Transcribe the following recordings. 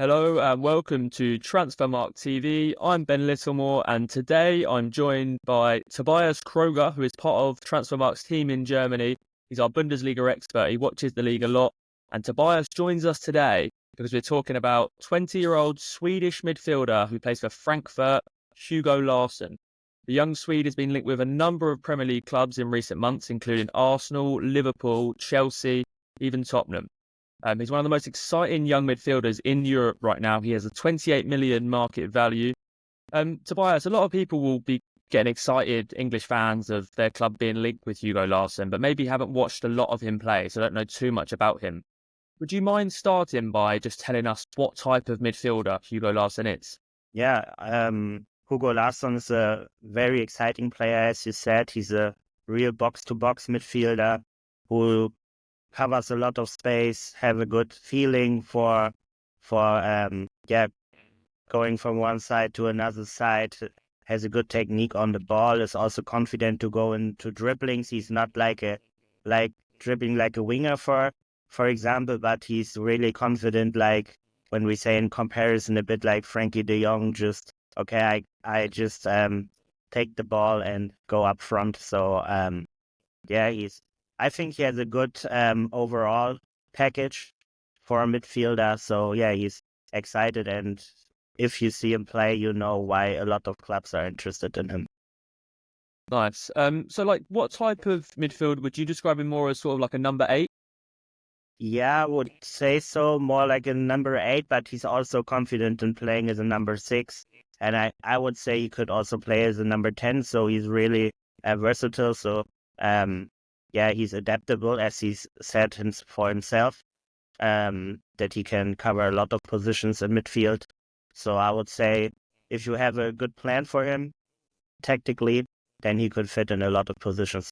Hello and welcome to Transfermarkt TV. I'm Ben Littlemore and today I'm joined by Tobias Kröger, who is part of Transfermarkt's team in Germany. He's our Bundesliga expert. He watches the league a lot. And Tobias joins us today because we're talking about 20-year-old Swedish midfielder who plays for Frankfurt, Hugo Larsson. The young Swede has been linked with a number of Premier League clubs in recent months, including Arsenal, Liverpool, Chelsea, even Tottenham. He's one of the most exciting young midfielders in Europe right now. He has a 28 million market value. Tobias, a lot of people will be getting excited, English fans, of their club being linked with Hugo Larsson, but maybe haven't watched a lot of him play, so don't know too much about him. Would you mind starting by just telling us what type of midfielder Hugo Larsson is? Yeah, Hugo Larsson is a very exciting player, as you said. He's a real box-to-box midfielder who covers a lot of space, have a good feeling for going from one side to another side, has a good technique on the ball, is also confident to go into dribblings. He's not like dribbling like a winger for example, but he's really confident, like when we say in comparison a bit like Frenkie De Jong, just okay, I just take the ball and go up front. So I think he has a good overall package for a midfielder. So yeah, he's excited, and if you see him play, you know why a lot of clubs are interested in him. Nice. What type of midfield would you describe him more as sort of like a number 8? Yeah, I would say so, more like a number 8, but he's also confident in playing as a number 6. And I would say he could also play as a number 10, so he's really versatile. So he's adaptable, as he's said for himself, that he can cover a lot of positions in midfield. So I would say if you have a good plan for him tactically, then he could fit in a lot of positions.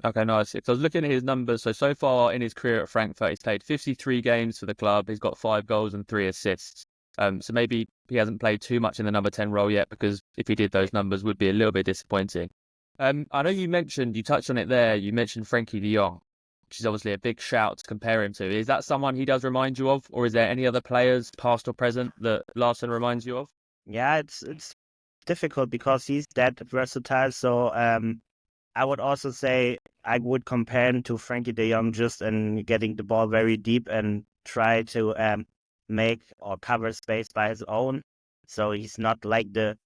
Okay, nice. If I was looking at his numbers, so far in his career at Frankfurt, he's played 53 games for the club. He's got 5 goals and 3 assists. So maybe he hasn't played too much in the number 10 role yet, because if he did, those numbers would be a little bit disappointing. I know you touched on it there. You mentioned Frenkie De Jong, which is obviously a big shout to compare him to. Is that someone he does remind you of, or is there any other players, past or present, that Larsson reminds you of? Yeah, it's difficult because he's that versatile. So I would also say I would compare him to Frenkie De Jong just in getting the ball very deep and try to make or cover space by his own. So he's not like the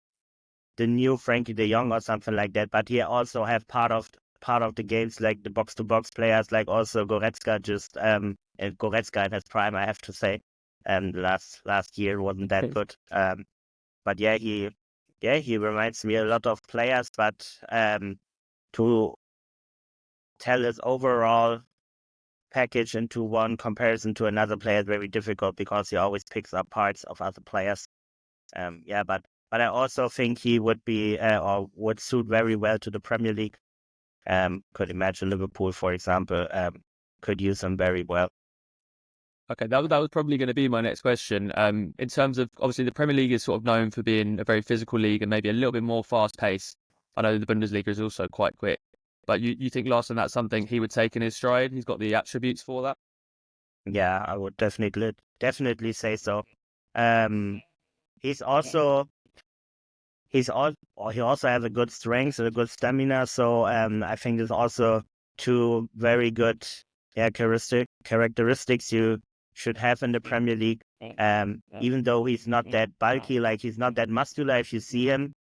new Frenkie De Jong or something like that. But he also have part of the games, like the box to box players, like also Goretzka. And Goretzka in his prime, I have to say, last year wasn't that good. But he reminds me a lot of players, but to tell his overall package into one comparison to another player is very difficult because he always picks up parts of other players. But I also think he would be or would suit very well to the Premier League. Could imagine Liverpool, for example, could use him very well. Okay, that was probably going to be my next question. In terms of, obviously, the Premier League is sort of known for being a very physical league and maybe a little bit more fast-paced. I know the Bundesliga is also quite quick. But you think Larsson, that's something he would take in his stride? He's got the attributes for that? Yeah, I would definitely say so. He's also he also has a good strength and a good stamina. So I think there's also two very good characteristics you should have in the Premier League. Even though he's not that bulky, like he's not that muscular, if you see him,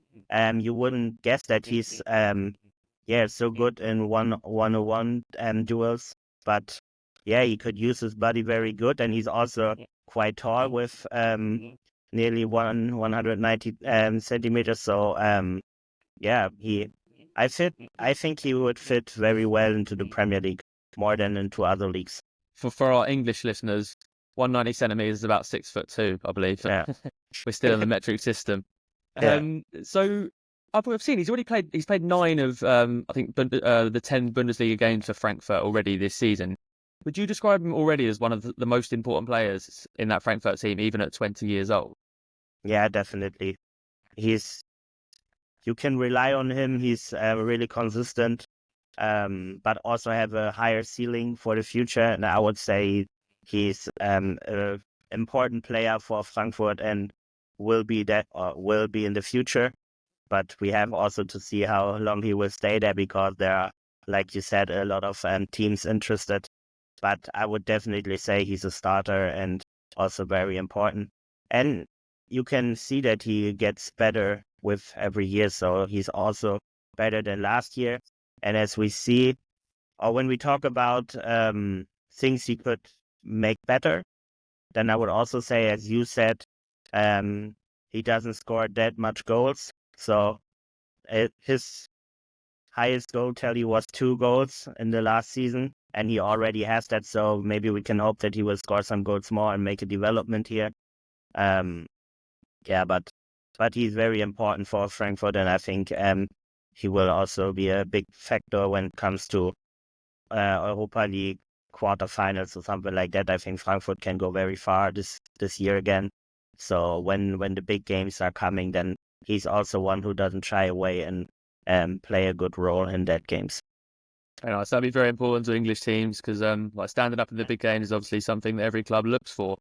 you wouldn't guess that he's so good in one-on-one duels. But yeah, he could use his body very good, and he's also quite tall with nearly 190 centimeters. So I think he would fit very well into the Premier League, more than into other leagues. For our English listeners, 190 centimeters is about 6'2", I believe. Yeah. We're still in the metric system. Yeah. So I've seen he's played 9 of I think the 10 Bundesliga games for Frankfurt already this season. Would you describe him already as one of the most important players in that Frankfurt team, even at 20 years old? Yeah, definitely. You can rely on him. He's really consistent, but also have a higher ceiling for the future. And I would say he's a important player for Frankfurt and will be in the future. But we have also to see how long he will stay there, because there are, like you said, a lot of teams interested. But I would definitely say he's a starter and also very important. And you can see that he gets better with every year. So he's also better than last year. And as we see, or when we talk about things he could make better, then I would also say, as you said, he doesn't score that much goals. So his highest goal tally was 2 goals in the last season, and he already has that. So maybe we can hope that he will score some goals more and make a development here. Yeah, but he's very important for Frankfurt, and I think he will also be a big factor when it comes to Europa League quarterfinals or something like that. I think Frankfurt can go very far this year again. So when the big games are coming, then he's also one who doesn't shy away and play a good role in that games. And so that'd be very important to English teams, because like standing up in the big games is obviously something that every club looks for.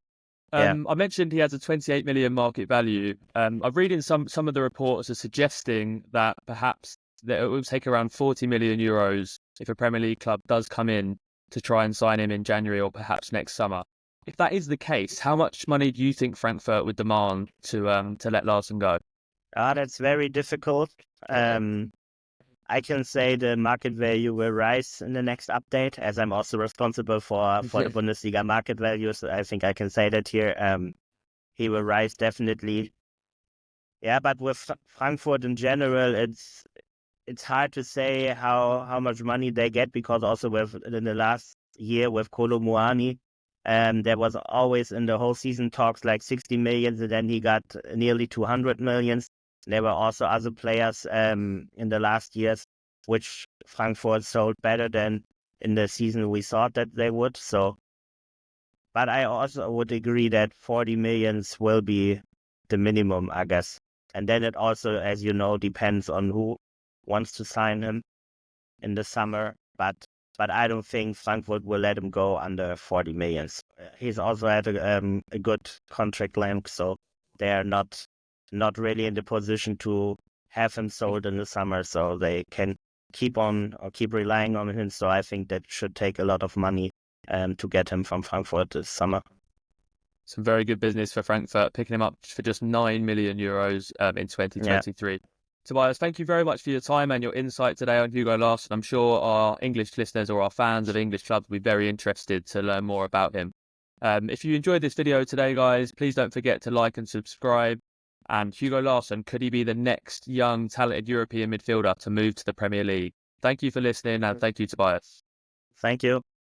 Yeah. I mentioned he has a 28 million market value. I'm reading some of the reports are suggesting that perhaps that it will take around 40 million euros if a Premier League club does come in to try and sign him in January or perhaps next summer. If that is the case, how much money do you think Frankfurt would demand to let Larsson go? That's very difficult. I can say the market value will rise in the next update, as I'm also responsible for the Bundesliga market values. I think I can say that here. He will rise definitely. Yeah, but with Frankfurt in general, it's hard to say how much money they get, because also in the last year with Kolo Muani, there was always in the whole season talks like 60 million, and then he got nearly 200 million. There were also other players in the last years which Frankfurt sold better than in the season we thought that they would. So, but I also would agree that 40 millions will be the minimum, I guess. And then it also, as you know, depends on who wants to sign him in the summer. But I don't think Frankfurt will let him go under 40 millions. He's also had a good contract length, so they are not really in the position to have him sold in the summer, so they can keep relying on him. So I think that should take a lot of money to get him from Frankfurt this summer. Some very good business for Frankfurt, picking him up for just 9 million euros in 2023. Yeah. Tobias, thank you very much for your time and your insight today on Hugo Larsson. I'm sure our English listeners or our fans of English clubs will be very interested to learn more about him. If you enjoyed this video today, guys, please don't forget to like and subscribe. And Hugo Larsson, could he be the next young, talented European midfielder to move to the Premier League? Thank you for listening, and thank you, Tobias. Thank you.